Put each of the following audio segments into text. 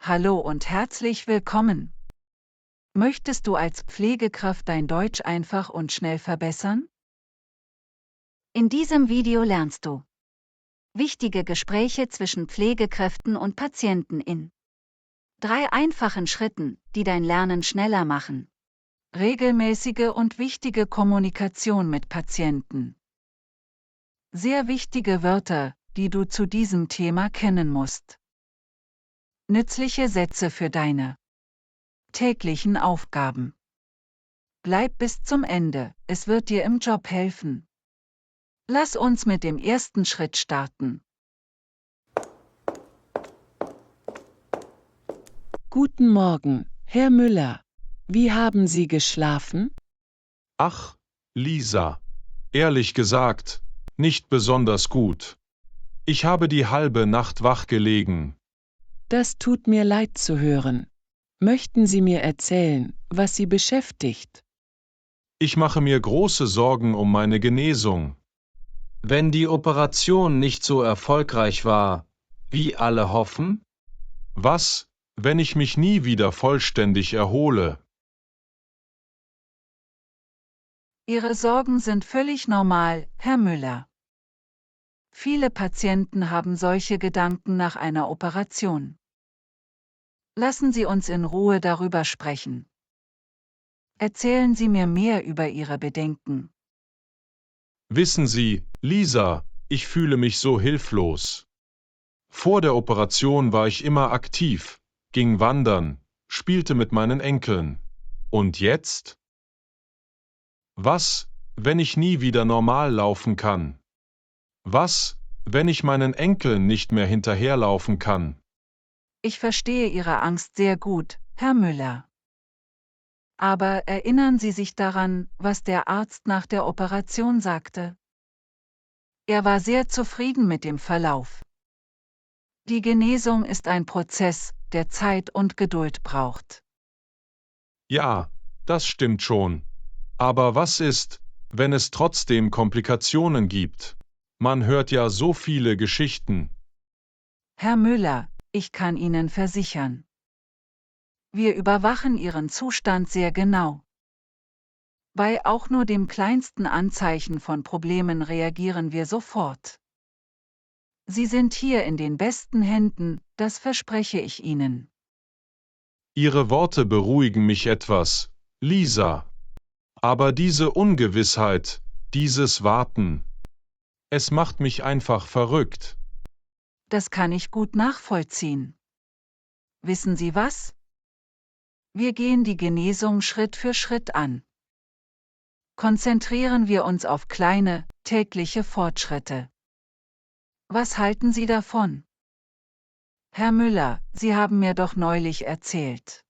Hallo und herzlich willkommen. Möchtest du als Pflegekraft dein Deutsch einfach und schnell verbessern? In diesem Video lernst du wichtige Gespräche zwischen Pflegekräften und Patienten in 3 einfachen Schritten, die dein Lernen schneller machen. Regelmäßige und wichtige Kommunikation mit Patienten. Sehr wichtige Wörter, die du zu diesem Thema kennen musst. Nützliche Sätze für deine täglichen Aufgaben. Bleib bis zum Ende, es wird dir im Job helfen. Lass uns mit dem ersten Schritt starten. Guten Morgen, Herr Müller. Wie haben Sie geschlafen? Ach, Lisa, ehrlich gesagt, nicht besonders gut. Ich habe die halbe Nacht wach gelegen. Das tut mir leid zu hören. Möchten Sie mir erzählen, was Sie beschäftigt? Ich mache mir große Sorgen um meine Genesung. Wenn die Operation nicht so erfolgreich war, wie alle hoffen? Was, wenn ich mich nie wieder vollständig erhole? Ihre Sorgen sind völlig normal, Herr Müller. Viele Patienten haben solche Gedanken nach einer Operation. Lassen Sie uns in Ruhe darüber sprechen. Erzählen Sie mir mehr über Ihre Bedenken. Wissen Sie, Lisa, ich fühle mich so hilflos. Vor der Operation war ich immer aktiv, ging wandern, spielte mit meinen Enkeln. Und jetzt? Was, wenn ich nie wieder normal laufen kann? Was, wenn ich meinen Enkeln nicht mehr hinterherlaufen kann? Ich verstehe Ihre Angst sehr gut, Herr Müller. Aber erinnern Sie sich daran, was der Arzt nach der Operation sagte? Er war sehr zufrieden mit dem Verlauf. Die Genesung ist ein Prozess, der Zeit und Geduld braucht. Ja, das stimmt schon. Aber was ist, wenn es trotzdem Komplikationen gibt? Man hört ja so viele Geschichten. Herr Müller, ich kann Ihnen versichern. Wir überwachen Ihren Zustand sehr genau. Bei auch nur dem kleinsten Anzeichen von Problemen reagieren wir sofort. Sie sind hier in den besten Händen, das verspreche ich Ihnen. Ihre Worte beruhigen mich etwas, Lisa. Aber diese Ungewissheit, dieses Warten, es macht mich einfach verrückt. Das kann ich gut nachvollziehen. Wissen Sie was? Wir gehen die Genesung Schritt für Schritt an. Konzentrieren wir uns auf kleine, tägliche Fortschritte. Was halten Sie davon? Herr Müller, Sie haben mir doch neulich erzählt,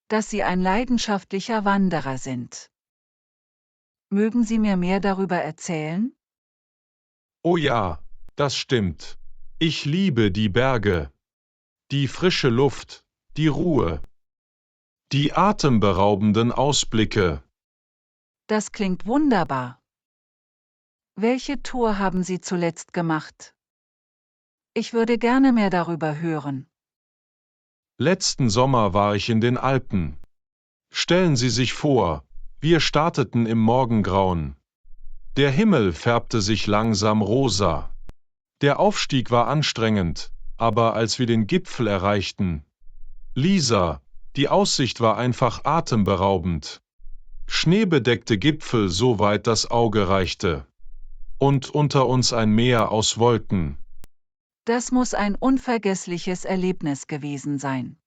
dass Sie ein leidenschaftlicher Wanderer sind. Mögen Sie mir mehr darüber erzählen? Oh ja, das stimmt. Ich liebe die Berge, die frische Luft, die Ruhe, die atemberaubenden Ausblicke. Das klingt wunderbar. Welche Tour haben Sie zuletzt gemacht? Ich würde gerne mehr darüber hören. Letzten Sommer war ich in den Alpen. Stellen Sie sich vor, wir starteten im Morgengrauen. Der Himmel färbte sich langsam rosa. Der Aufstieg war anstrengend, aber als wir den Gipfel erreichten, Lisa, die Aussicht war einfach atemberaubend. Schneebedeckte Gipfel, soweit das Auge reichte. Und unter uns ein Meer aus Wolken. Das muss ein unvergessliches Erlebnis gewesen sein.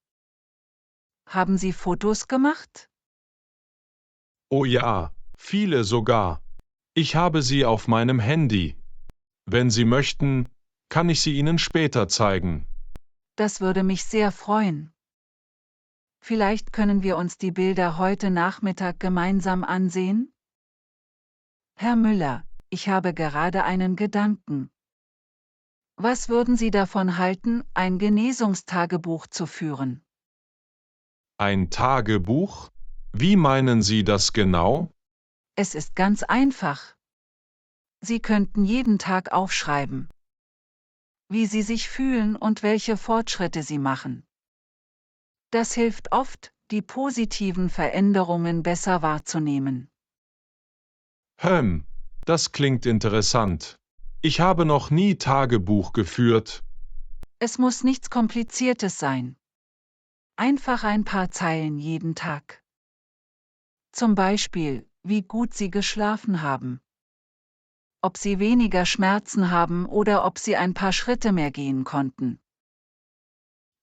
Haben Sie Fotos gemacht? Oh ja, viele sogar. Ich habe sie auf meinem Handy. Wenn Sie möchten, kann ich sie Ihnen später zeigen. Das würde mich sehr freuen. Vielleicht können wir uns die Bilder heute Nachmittag gemeinsam ansehen? Herr Müller, ich habe gerade einen Gedanken. Was würden Sie davon halten, ein Genesungstagebuch zu führen? Ein Tagebuch? Wie meinen Sie das genau? Es ist ganz einfach. Sie könnten jeden Tag aufschreiben, wie Sie sich fühlen und welche Fortschritte Sie machen. Das hilft oft, die positiven Veränderungen besser wahrzunehmen. Das klingt interessant. Ich habe noch nie Tagebuch geführt. Es muss nichts Kompliziertes sein. Einfach ein paar Zeilen jeden Tag. Zum Beispiel, wie gut Sie geschlafen haben. Ob Sie weniger Schmerzen haben oder ob Sie ein paar Schritte mehr gehen konnten.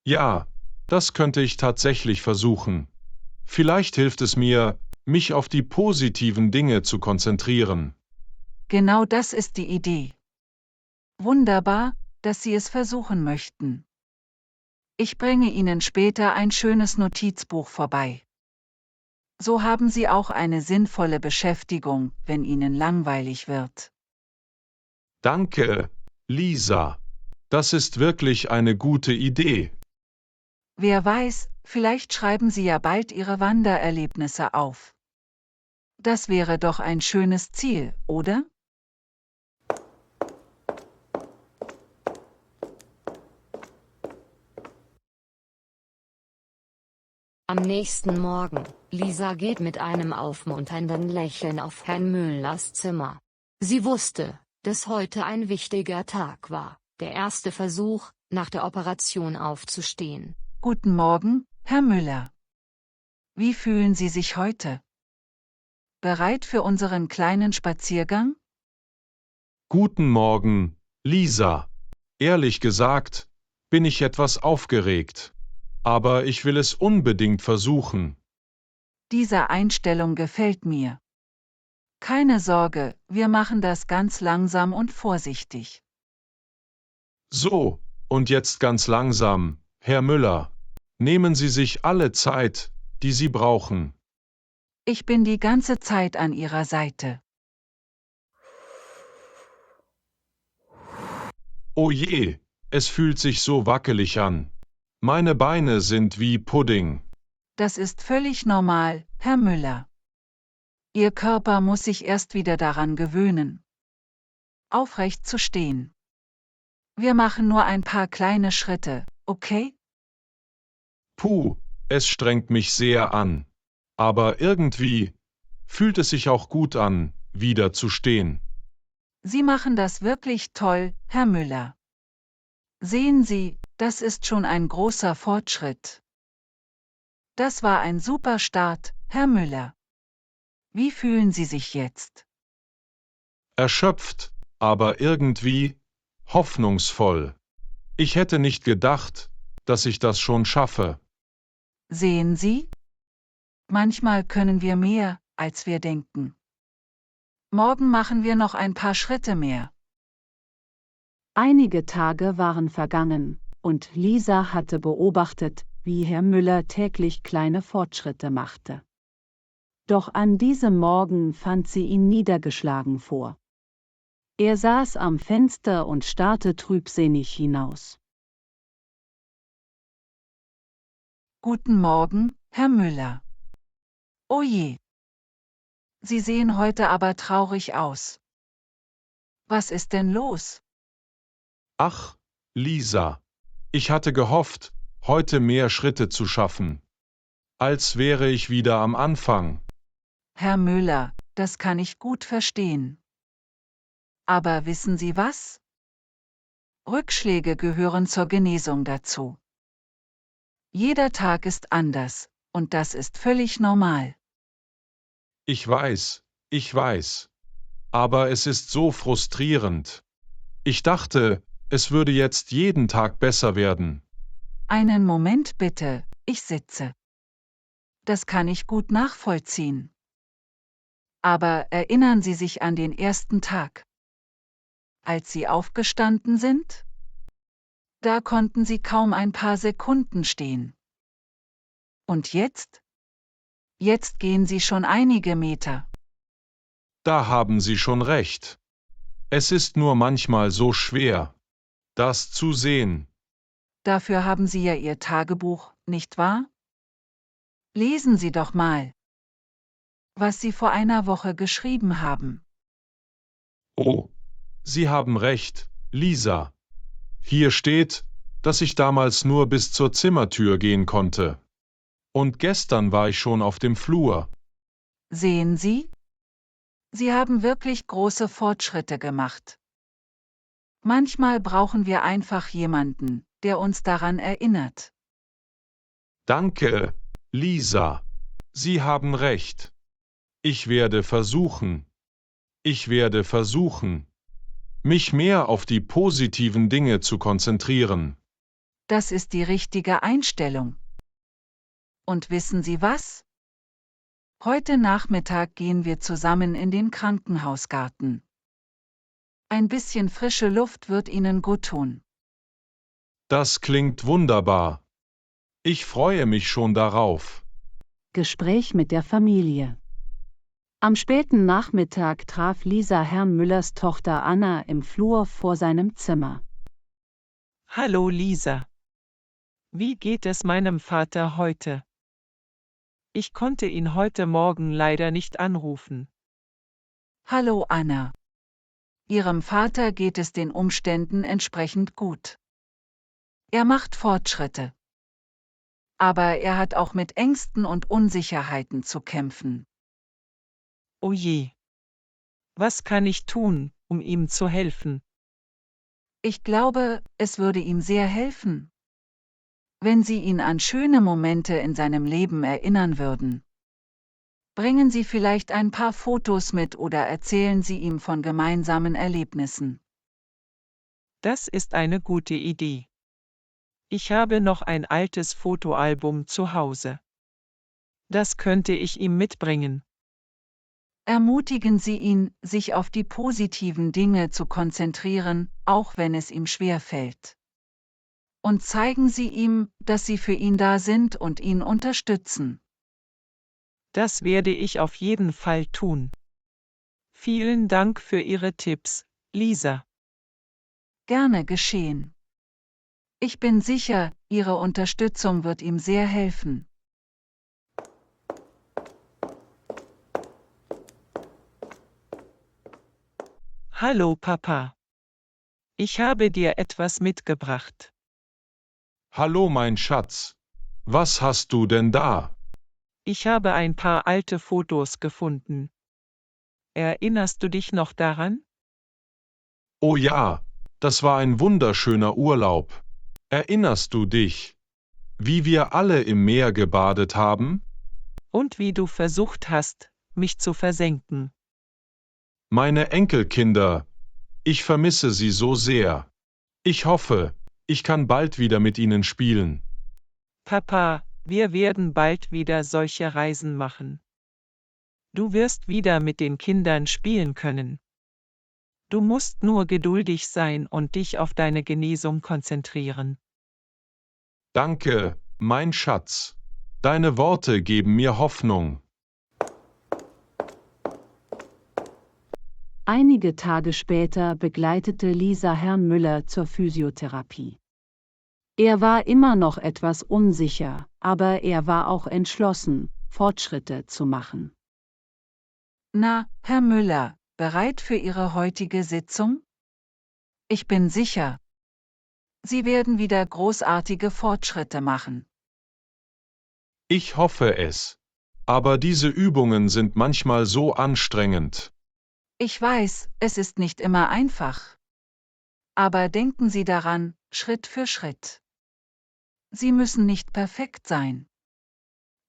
Ja, das könnte ich tatsächlich versuchen. Vielleicht hilft es mir, mich auf die positiven Dinge zu konzentrieren. Genau das ist die Idee. Wunderbar, dass Sie es versuchen möchten. Ich bringe Ihnen später ein schönes Notizbuch vorbei. So haben Sie auch eine sinnvolle Beschäftigung, wenn Ihnen langweilig wird. Danke, Lisa. Das ist wirklich eine gute Idee. Wer weiß, vielleicht schreiben Sie ja bald Ihre Wandererlebnisse auf. Das wäre doch ein schönes Ziel, oder? Am nächsten Morgen, Lisa geht mit einem aufmunternden Lächeln auf Herrn Müllers Zimmer. Sie wusste, dass heute ein wichtiger Tag war, der erste Versuch, nach der Operation aufzustehen. Guten Morgen, Herr Müller. Wie fühlen Sie sich heute? Bereit für unseren kleinen Spaziergang? Guten Morgen, Lisa. Ehrlich gesagt, bin ich etwas aufgeregt. Aber ich will es unbedingt versuchen. Diese Einstellung gefällt mir. Keine Sorge, wir machen das ganz langsam und vorsichtig. So, und jetzt ganz langsam, Herr Müller. Nehmen Sie sich alle Zeit, die Sie brauchen. Ich bin die ganze Zeit an Ihrer Seite. Oh je, es fühlt sich so wackelig an. Meine Beine sind wie Pudding. Das ist völlig normal, Herr Müller. Ihr Körper muss sich erst wieder daran gewöhnen, aufrecht zu stehen. Wir machen nur ein paar kleine Schritte, okay? Puh, es strengt mich sehr an. Aber irgendwie fühlt es sich auch gut an, wieder zu stehen. Sie machen das wirklich toll, Herr Müller. Sehen Sie, das ist schon ein großer Fortschritt. Das war ein super Start, Herr Müller. Wie fühlen Sie sich jetzt? Erschöpft, aber irgendwie hoffnungsvoll. Ich hätte nicht gedacht, dass ich das schon schaffe. Sehen Sie? Manchmal können wir mehr, als wir denken. Morgen machen wir noch ein paar Schritte mehr. Einige Tage waren vergangen, und Lisa hatte beobachtet, wie Herr Müller täglich kleine Fortschritte machte. Doch an diesem Morgen fand sie ihn niedergeschlagen vor. Er saß am Fenster und starrte trübsinnig hinaus. Guten Morgen, Herr Müller. Oh je. Sie sehen heute aber traurig aus. Was ist denn los? Ach, Lisa, ich hatte gehofft, heute mehr Schritte zu schaffen. Als wäre ich wieder am Anfang. Herr Müller, das kann ich gut verstehen. Aber wissen Sie was? Rückschläge gehören zur Genesung dazu. Jeder Tag ist anders, und das ist völlig normal. Ich weiß. Aber es ist so frustrierend. Ich dachte, es würde jetzt jeden Tag besser werden. Einen Moment bitte, ich sitze. Das kann ich gut nachvollziehen. Aber erinnern Sie sich an den ersten Tag, als Sie aufgestanden sind? Da konnten Sie kaum ein paar Sekunden stehen. Und jetzt? Jetzt gehen Sie schon einige Meter. Da haben Sie schon recht. Es ist nur manchmal so schwer, das zu sehen. Dafür haben Sie ja Ihr Tagebuch, nicht wahr? Lesen Sie doch mal, was Sie vor einer Woche geschrieben haben. Oh, Sie haben recht, Lisa. Hier steht, dass ich damals nur bis zur Zimmertür gehen konnte. Und gestern war ich schon auf dem Flur. Sehen Sie? Sie haben wirklich große Fortschritte gemacht. Manchmal brauchen wir einfach jemanden, der uns daran erinnert. Danke, Lisa. Sie haben recht. Ich werde versuchen, mich mehr auf die positiven Dinge zu konzentrieren. Das ist die richtige Einstellung. Und wissen Sie was? Heute Nachmittag gehen wir zusammen in den Krankenhausgarten. Ein bisschen frische Luft wird Ihnen gut tun. Das klingt wunderbar. Ich freue mich schon darauf. Gespräch mit der Familie. Am späten Nachmittag traf Lisa Herrn Müllers Tochter Anna im Flur vor seinem Zimmer. Hallo Lisa. Wie geht es meinem Vater heute? Ich konnte ihn heute Morgen leider nicht anrufen. Hallo Anna. Ihrem Vater geht es den Umständen entsprechend gut. Er macht Fortschritte. Aber er hat auch mit Ängsten und Unsicherheiten zu kämpfen. Oh je. Was kann ich tun, um ihm zu helfen? Ich glaube, es würde ihm sehr helfen, wenn Sie ihn an schöne Momente in seinem Leben erinnern würden. Bringen Sie vielleicht ein paar Fotos mit oder erzählen Sie ihm von gemeinsamen Erlebnissen. Das ist eine gute Idee. Ich habe noch ein altes Fotoalbum zu Hause. Das könnte ich ihm mitbringen. Ermutigen Sie ihn, sich auf die positiven Dinge zu konzentrieren, auch wenn es ihm schwerfällt. Und zeigen Sie ihm, dass Sie für ihn da sind und ihn unterstützen. Das werde ich auf jeden Fall tun. Vielen Dank für Ihre Tipps, Lisa. Gerne geschehen. Ich bin sicher, Ihre Unterstützung wird ihm sehr helfen. Hallo Papa. Ich habe dir etwas mitgebracht. Hallo mein Schatz. Was hast du denn da? Ich habe ein paar alte Fotos gefunden. Erinnerst du dich noch daran? Oh ja, das war ein wunderschöner Urlaub. Erinnerst du dich, wie wir alle im Meer gebadet haben? Und wie du versucht hast, mich zu versenken. Meine Enkelkinder, ich vermisse sie so sehr. Ich hoffe, ich kann bald wieder mit ihnen spielen. Papa, wir werden bald wieder solche Reisen machen. Du wirst wieder mit den Kindern spielen können. Du musst nur geduldig sein und dich auf deine Genesung konzentrieren. Danke, mein Schatz. Deine Worte geben mir Hoffnung. Einige Tage später begleitete Lisa Herrn Müller zur Physiotherapie. Er war immer noch etwas unsicher, aber er war auch entschlossen, Fortschritte zu machen. Na, Herr Müller, bereit für Ihre heutige Sitzung? Ich bin sicher, Sie werden wieder großartige Fortschritte machen. Ich hoffe es. Aber diese Übungen sind manchmal so anstrengend. Ich weiß, es ist nicht immer einfach. Aber denken Sie daran, Schritt für Schritt. Sie müssen nicht perfekt sein.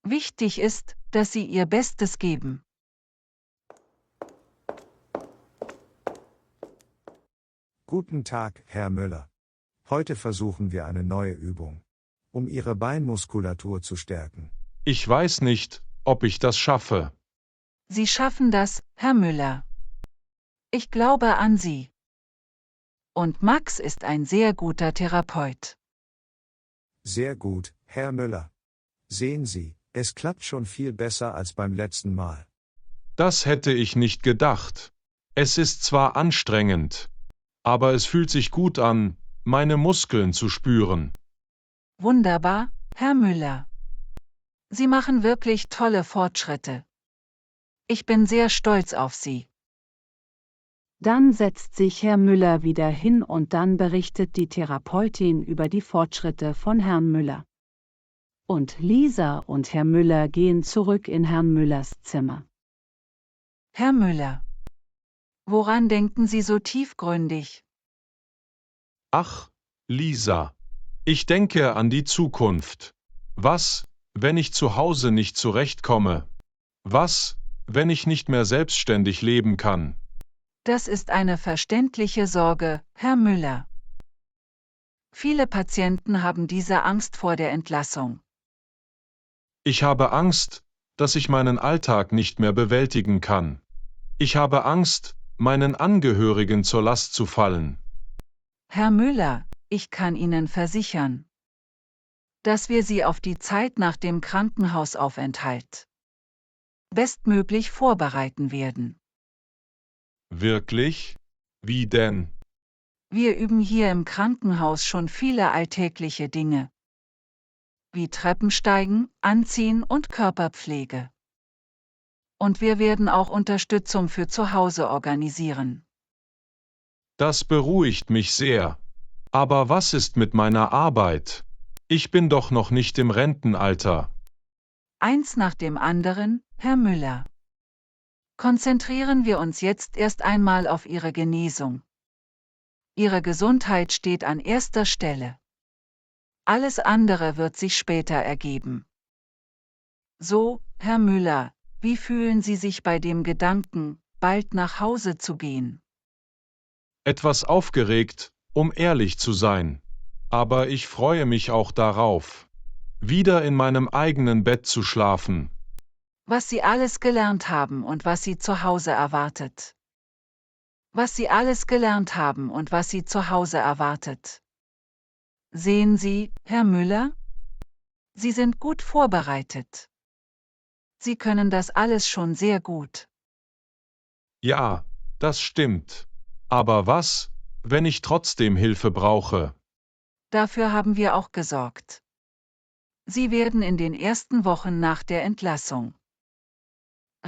Wichtig ist, dass Sie Ihr Bestes geben. Guten Tag, Herr Müller. Heute versuchen wir eine neue Übung, um Ihre Beinmuskulatur zu stärken. Ich weiß nicht, ob ich das schaffe. Sie schaffen das, Herr Müller. Ich glaube an Sie. Und Max ist ein sehr guter Therapeut. Sehr gut, Herr Müller. Sehen Sie, es klappt schon viel besser als beim letzten Mal. Das hätte ich nicht gedacht. Es ist zwar anstrengend, aber es fühlt sich gut an, meine Muskeln zu spüren. Wunderbar, Herr Müller. Sie machen wirklich tolle Fortschritte. Ich bin sehr stolz auf Sie. Dann setzt sich Herr Müller wieder hin und dann berichtet die Therapeutin über die Fortschritte von Herrn Müller. und Lisa und Herr Müller gehen zurück in Herrn Müllers Zimmer. Herr Müller. Woran denken Sie so tiefgründig? Ach, Lisa. Ich denke an die Zukunft. Was, wenn ich zu Hause nicht zurechtkomme? Was, wenn ich nicht mehr selbstständig leben kann? Das ist eine verständliche Sorge, Herr Müller. Viele Patienten haben diese Angst vor der Entlassung. Ich habe Angst, dass ich meinen Alltag nicht mehr bewältigen kann. Ich habe Angst, meinen Angehörigen zur Last zu fallen. Herr Müller, ich kann Ihnen versichern, dass wir Sie auf die Zeit nach dem Krankenhausaufenthalt bestmöglich vorbereiten werden. Wirklich? Wie denn? Wir üben hier im Krankenhaus schon viele alltägliche Dinge, wie Treppensteigen, Anziehen und Körperpflege. Und wir werden auch Unterstützung für zu Hause organisieren. Das beruhigt mich sehr. Aber was ist mit meiner Arbeit? Ich bin doch noch nicht im Rentenalter. Eins nach dem anderen, Herr Müller. Konzentrieren wir uns jetzt erst einmal auf Ihre Genesung. Ihre Gesundheit steht an erster Stelle. Alles andere wird sich später ergeben. So, Herr Müller, wie fühlen Sie sich bei dem Gedanken, bald nach Hause zu gehen? Etwas aufgeregt, um ehrlich zu sein. Aber ich freue mich auch darauf, wieder in meinem eigenen Bett zu schlafen. Was Sie alles gelernt haben und was Sie zu Hause erwartet. Was Sie alles gelernt haben und was Sie zu Hause erwartet. Sehen Sie, Herr Müller? Sie sind gut vorbereitet. Sie können das alles schon sehr gut. Ja, das stimmt. Aber was, wenn ich trotzdem Hilfe brauche? Dafür haben wir auch gesorgt. Sie werden in den ersten Wochen nach der Entlassung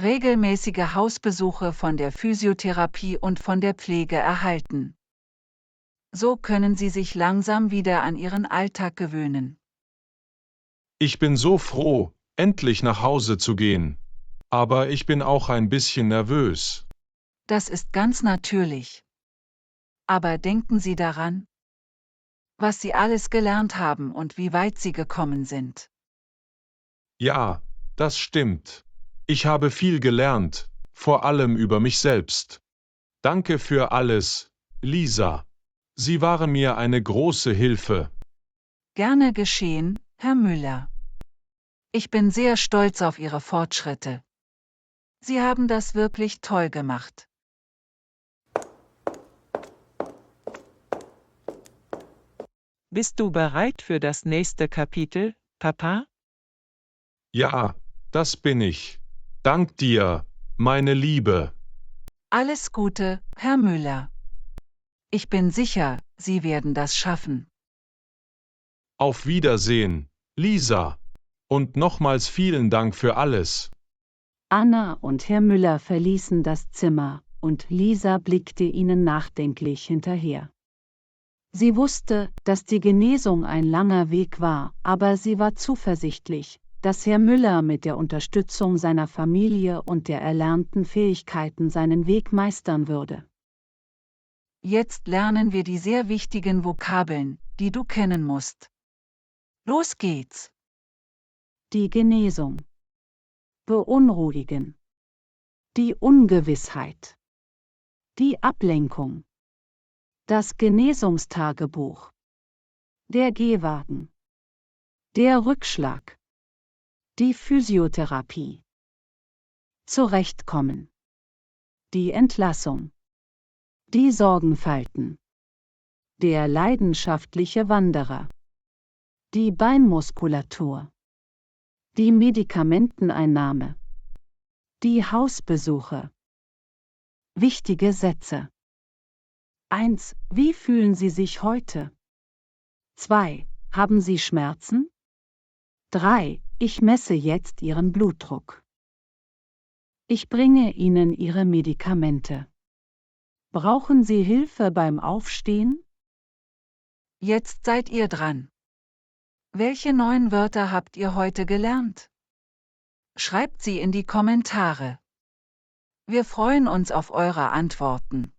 regelmäßige Hausbesuche von der Physiotherapie und von der Pflege erhalten. So können Sie sich langsam wieder an Ihren Alltag gewöhnen. Ich bin so froh, endlich nach Hause zu gehen. Aber ich bin auch ein bisschen nervös. Das ist ganz natürlich. Aber denken Sie daran, was Sie alles gelernt haben und wie weit Sie gekommen sind. Ja, das stimmt. Ich habe viel gelernt, vor allem über mich selbst. Danke für alles, Lisa. Sie waren mir eine große Hilfe. Gerne geschehen, Herr Müller. Ich bin sehr stolz auf Ihre Fortschritte. Sie haben das wirklich toll gemacht. Bist du bereit für das nächste Kapitel, Papa? Ja, das bin ich. Dank dir, meine Liebe. Alles Gute, Herr Müller. Ich bin sicher, Sie werden das schaffen. Auf Wiedersehen, Lisa. Und nochmals vielen Dank für alles. Anna und Herr Müller verließen das Zimmer, und Lisa blickte ihnen nachdenklich hinterher. Sie wusste, dass die Genesung ein langer Weg war, aber sie war zuversichtlich, dass Herr Müller mit der Unterstützung seiner Familie und der erlernten Fähigkeiten seinen Weg meistern würde. Jetzt lernen wir die sehr wichtigen Vokabeln, die du kennen musst. Los geht's! Die Genesung. Beunruhigen. Die Ungewissheit. Die Ablenkung. Das Genesungstagebuch. Der Gehwagen. Der Rückschlag. Die Physiotherapie. Zurechtkommen. Die Entlassung. Die Sorgenfalten. Der leidenschaftliche Wanderer. Die Beinmuskulatur. Die Medikamenteneinnahme. Die Hausbesuche. Wichtige Sätze. 1. Wie fühlen Sie sich heute? 2. Haben Sie Schmerzen? 3. Ich messe jetzt Ihren Blutdruck. Ich bringe Ihnen Ihre Medikamente. Brauchen Sie Hilfe beim Aufstehen? Jetzt seid ihr dran. Welche neuen Wörter habt ihr heute gelernt? Schreibt sie in die Kommentare. Wir freuen uns auf eure Antworten.